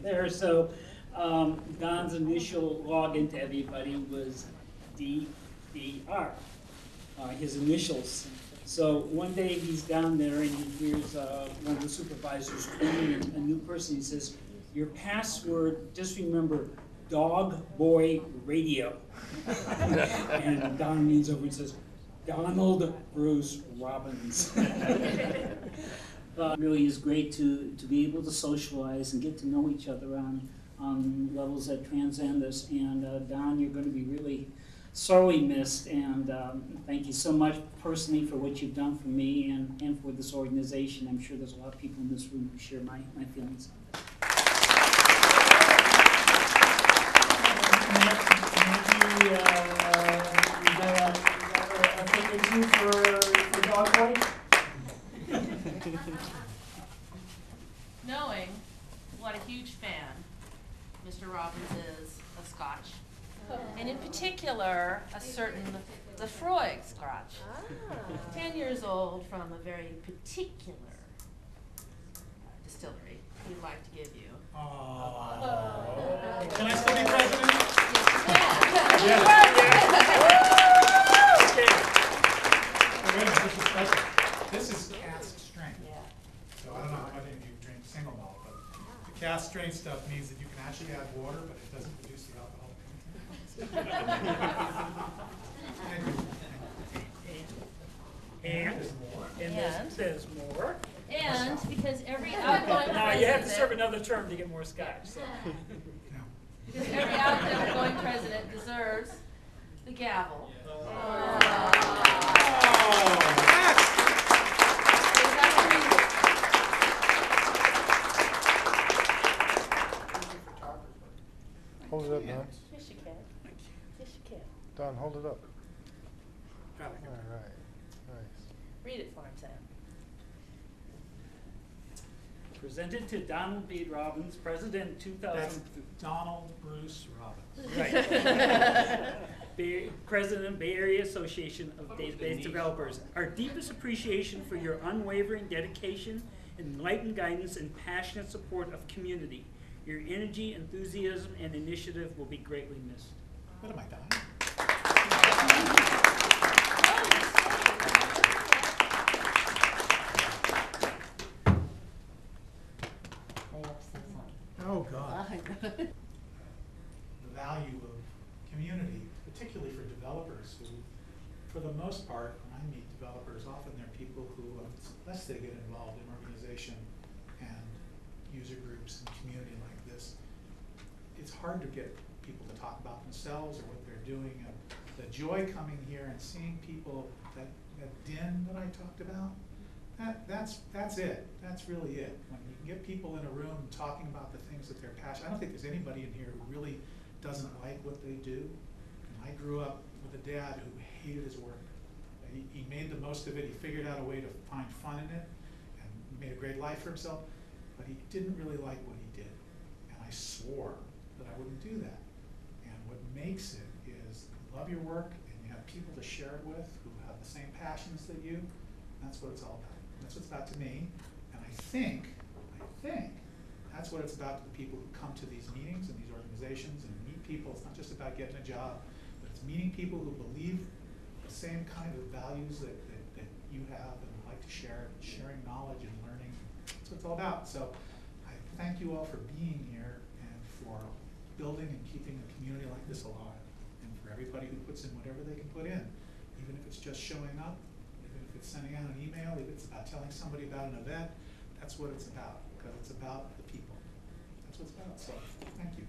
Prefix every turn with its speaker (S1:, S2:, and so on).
S1: there. So Don's initial login to everybody was DDR, his initials. So one day he's down there and he hears one of the supervisors calling a new person. He says, "Your password, just remember, Dog Boy Radio." And Don leans over and says, "Donald Bruce Robbins." It really is great to be able to socialize and get to know each other on levels that transcend us. And Don, you're going to be really sorely missed, and thank you so much personally for what you've done for me and for this organization. I'm sure there's a lot of people in this room who share my feelings on it. Maybe you got a thing or two for Dog Boy?
S2: Knowing what a huge fan Mr. Robbins is of Scotch, and in particular a certain Lefroy Scotch, 10 years old from a very particular distillery, we'd like to give you.
S3: Can I still be president? This is cask strength. So I don't know how many of you drink single malt, but the cask strength stuff means that you can actually add water, but it doesn't produce the alcohol.
S1: And there's more.
S2: And because every outgoing
S1: Now you have to serve
S2: president,
S1: another term to get more scotch. So.
S2: because every outgoing president deserves the gavel.
S4: Hold it up, Don.
S2: Yes, you can. Yes, you can.
S4: Don, hold it up.
S3: Got it.
S4: All right. Nice.
S2: Read it for him, Sam.
S1: Presented to Donald B. Robbins, President 2000.
S3: That's Donald Bruce Robbins.
S1: Right. President, Bay Area Association of Database Developers. Our deepest appreciation for your unwavering dedication, enlightened guidance, and passionate support of community. Your energy, enthusiasm, and initiative will be greatly missed.
S3: What am I dying? Oh, God. The value of community, particularly for developers who, for the most part, when I meet developers, often they're people who, unless they get involved in organization and user groups and community like this, it's hard to get people to talk about themselves or what they're doing. And the joy coming here and seeing people, that din that I talked about, that's it. That's really it. When you can get people in a room talking about the things that they're passionate. I don't think there's anybody in here who really doesn't like what they do. And I grew up with a dad who hated his work. He made the most of it. He figured out a way to find fun in it and made a great life for himself. But he didn't really like what he did. And I swore that I wouldn't do that. And what makes it is you love your work and you have people to share it with who have the same passions that you. That's what it's all about. That's what it's about to me. And I think that's what it's about to the people who come to these meetings and these organizations and meet people. It's not just about getting a job, but it's meeting people who believe the same kind of values that you have and like to share, sharing knowledge and learning. That's what it's all about. So I thank you all for being here and for building and keeping a community like this alive. And for everybody who puts in whatever they can put in, even if it's just showing up, even if it's sending out an email, if it's about telling somebody about an event, that's what it's about, because it's about the people. That's what it's about, so thank you.